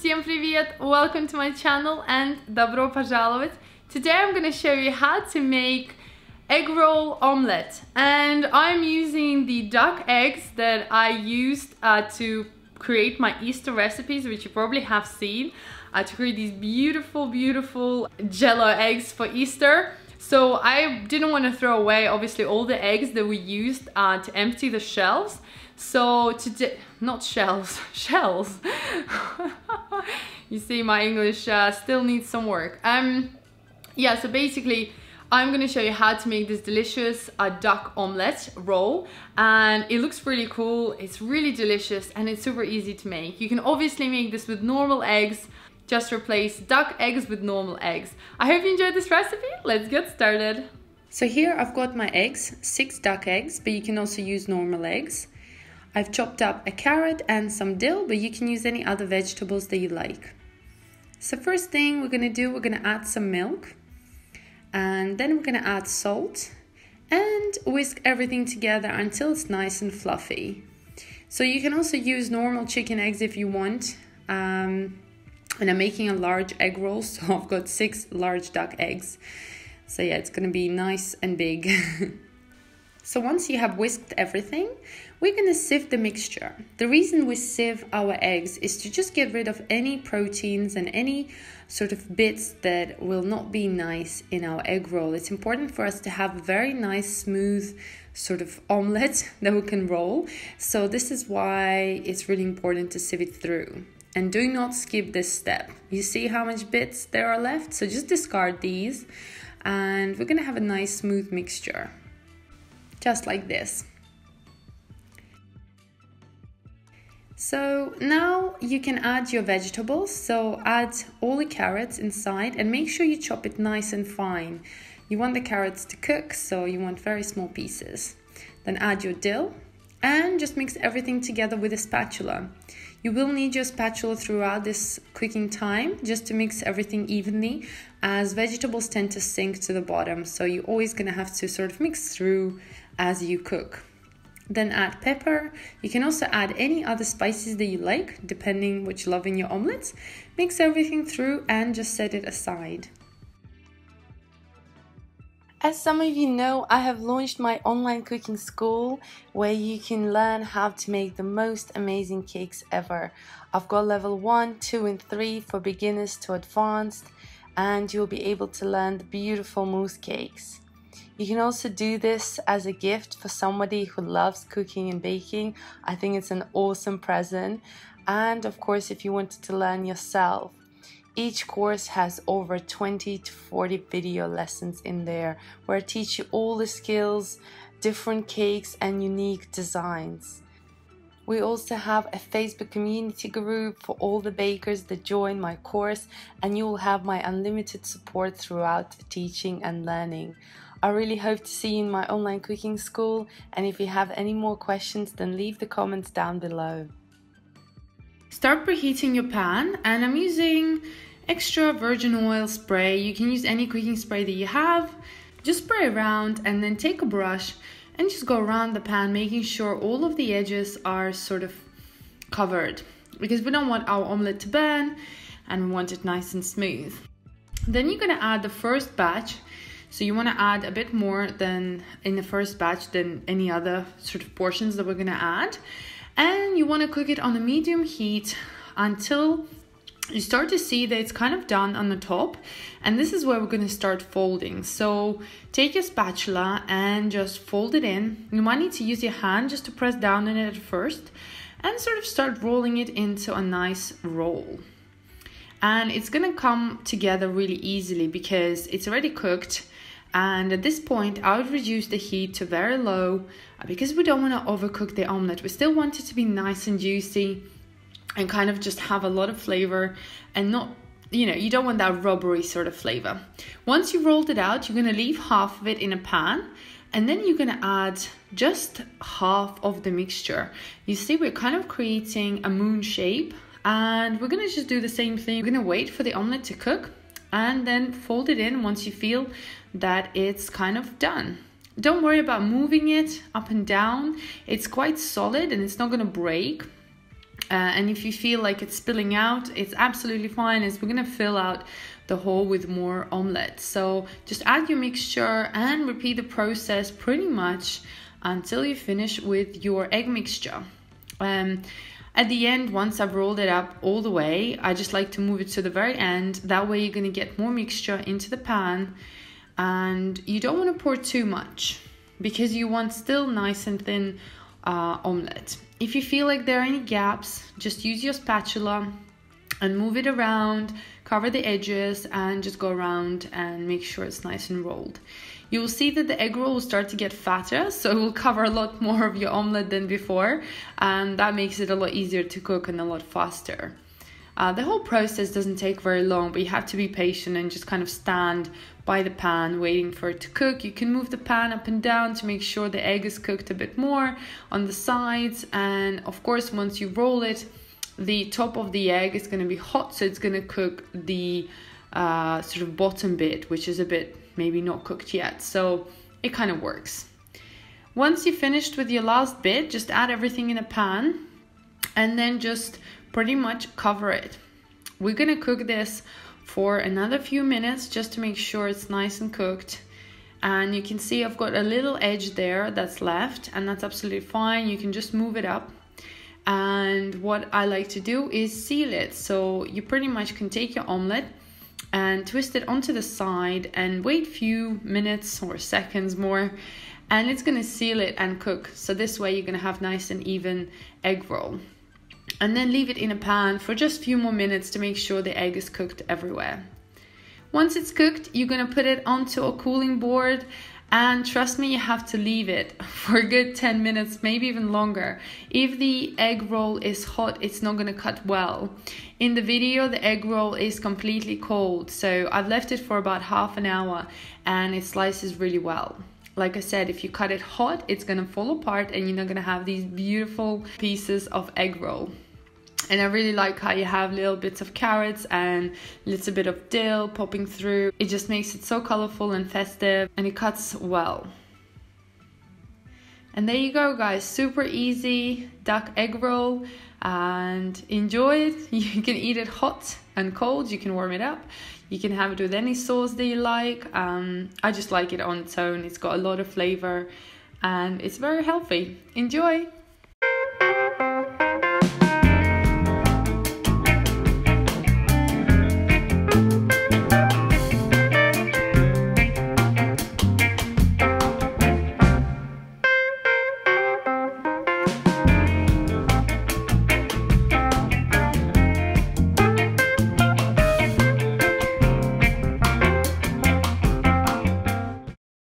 Всем привет! Welcome to my channel and добро пожаловать! Today I'm going to show you how to make egg roll omelette, and I'm using the duck eggs that I used to create my Easter recipes, which you probably have seen, to create these beautiful jello eggs for Easter. So I didn't want to throw away obviously all the eggs that we used to empty the shells. So today, not shells, shells. You see, my English still needs some work. Yeah, so basically I'm gonna show you how to make this delicious duck omelette roll, and it looks really cool, it's really delicious, and it's super easy to make. You can obviously make this with normal eggs. Just replace duck eggs with normal eggs. I hope you enjoyed this recipe. Let's get started. So here I've got my eggs, 6 duck eggs, but you can also use normal eggs. I've chopped up a carrot and some dill, but you can use any other vegetables that you like. So first thing we're gonna do, we're gonna add some milk, and then we're gonna add salt and whisk everything together until it's nice and fluffy. So you can also use normal chicken eggs if you want. And I'm making a large egg roll, so I've got 6 large duck eggs. So yeah, it's gonna be nice and big. So once you have whisked everything, we're gonna sieve the mixture. The reason we sieve our eggs is to just get rid of any proteins and any sort of bits that will not be nice in our egg roll. It's important for us to have a very nice, smooth sort of omelette that we can roll. So this is why it's really important to sieve it through. And do not skip this step. You see how much bits there are left? So just discard these, and we're gonna have a nice smooth mixture. Just like this. So now you can add your vegetables. So add all the carrots inside and make sure you chop it nice and fine. You want the carrots to cook, so you want very small pieces. Then add your dill and just mix everything together with a spatula. You will need your spatula throughout this cooking time just to mix everything evenly, as vegetables tend to sink to the bottom, so you're always going to have to sort of mix through as you cook. Then add pepper. You can also add any other spices that you like, depending what you love in your omelets. Mix everything through and just set it aside. As some of you know, I have launched my online cooking school where you can learn how to make the most amazing cakes ever. I've got level 1, 2 and 3 for beginners to advanced, and you'll be able to learn the beautiful mousse cakes. You can also do this as a gift for somebody who loves cooking and baking. I think it's an awesome present. And of course, if you wanted to learn yourself. Each course has over 20 to 40 video lessons in there where I teach you all the skills, different cakes and unique designs. We also have a Facebook community group for all the bakers that join my course, and you will have my unlimited support throughout teaching and learning. I really hope to see you in my online cooking school, and if you have any more questions, then leave the comments down below. Start preheating your pan, and I'm using extra virgin oil spray. You can use any cooking spray that you have. Just spray around and then take a brush and just go around the pan, making sure all of the edges are sort of covered, because we don't want our omelette to burn and we want it nice and smooth. Then you're gonna add the first batch. So you want to add a bit more than in the first batch than any other sort of portions that we're gonna add. And you want to cook it on a medium heat until you start to see that it's kind of done on the top, and this is where we're going to start folding. So take your spatula and just fold it in. You might need to use your hand just to press down on it at first and sort of start rolling it into a nice roll. And it's going to come together really easily because it's already cooked. And at this point I would reduce the heat to very low because we don't want to overcook the omelette. We still want it to be nice and juicy and kind of just have a lot of flavor, and not, you don't want that rubbery sort of flavor. Once you've rolled it out, you're going to leave half of it in a pan, and then you're going to add just half of the mixture. You see, we're kind of creating a moon shape, and we're going to just do the same thing. We're going to wait for the omelette to cook and then fold it in once you feel that it's kind of done. Don't worry about moving it up and down. It's quite solid and it's not going to break. And if you feel like it's spilling out, it's absolutely fine, as we're gonna fill out the hole with more omelette. So just add your mixture and repeat the process pretty much until you finish with your egg mixture. At the end, once I've rolled it up all the way, I just like to move it to the very end. That way you're gonna get more mixture into the pan, and you don't want to pour too much because you want still nice and thin omelette. If you feel like there are any gaps, just use your spatula and move it around, cover the edges, and just go around and make sure it's nice and rolled. You will see that the egg roll will start to get fatter, so it will cover a lot more of your omelette than before, and that makes it a lot easier to cook and a lot faster. The whole process doesn't take very long, but you have to be patient and just kind of stand by the pan waiting for it to cook. You can move the pan up and down to make sure the egg is cooked a bit more on the sides, and of course once you roll it, the top of the egg is going to be hot, so it's going to cook the sort of bottom bit, which is a bit maybe not cooked yet, so it kind of works. Once you've finished with your last bit, just add everything in a pan and then just pretty much cover it. We're gonna cook this for another few minutes just to make sure it's nice and cooked. And you can see I've got a little edge there that's left, and that's absolutely fine. You can just move it up. And what I like to do is seal it. So you pretty much can take your omelette and twist it onto the side and wait a few minutes or seconds more, and it's gonna seal it and cook. So this way you're gonna have nice and even egg roll. And then leave it in a pan for just a few more minutes to make sure the egg is cooked everywhere. Once it's cooked, you're gonna put it onto a cooling board, and trust me, you have to leave it for a good 10 minutes, maybe even longer. If the egg roll is hot, it's not gonna cut well. In the video, the egg roll is completely cold, so I've left it for about half an hour and it slices really well. Like I said, if you cut it hot, it's gonna fall apart and you're not gonna have these beautiful pieces of egg roll. And I really like how you have little bits of carrots and a little bit of dill popping through. It just makes it so colorful and festive, and it cuts well. And there you go, guys, super easy duck egg roll, and enjoy it. You can eat it hot and cold, you can warm it up. You can have it with any sauce that you like. I just like it on its own. It's got a lot of flavor and it's very healthy. Enjoy!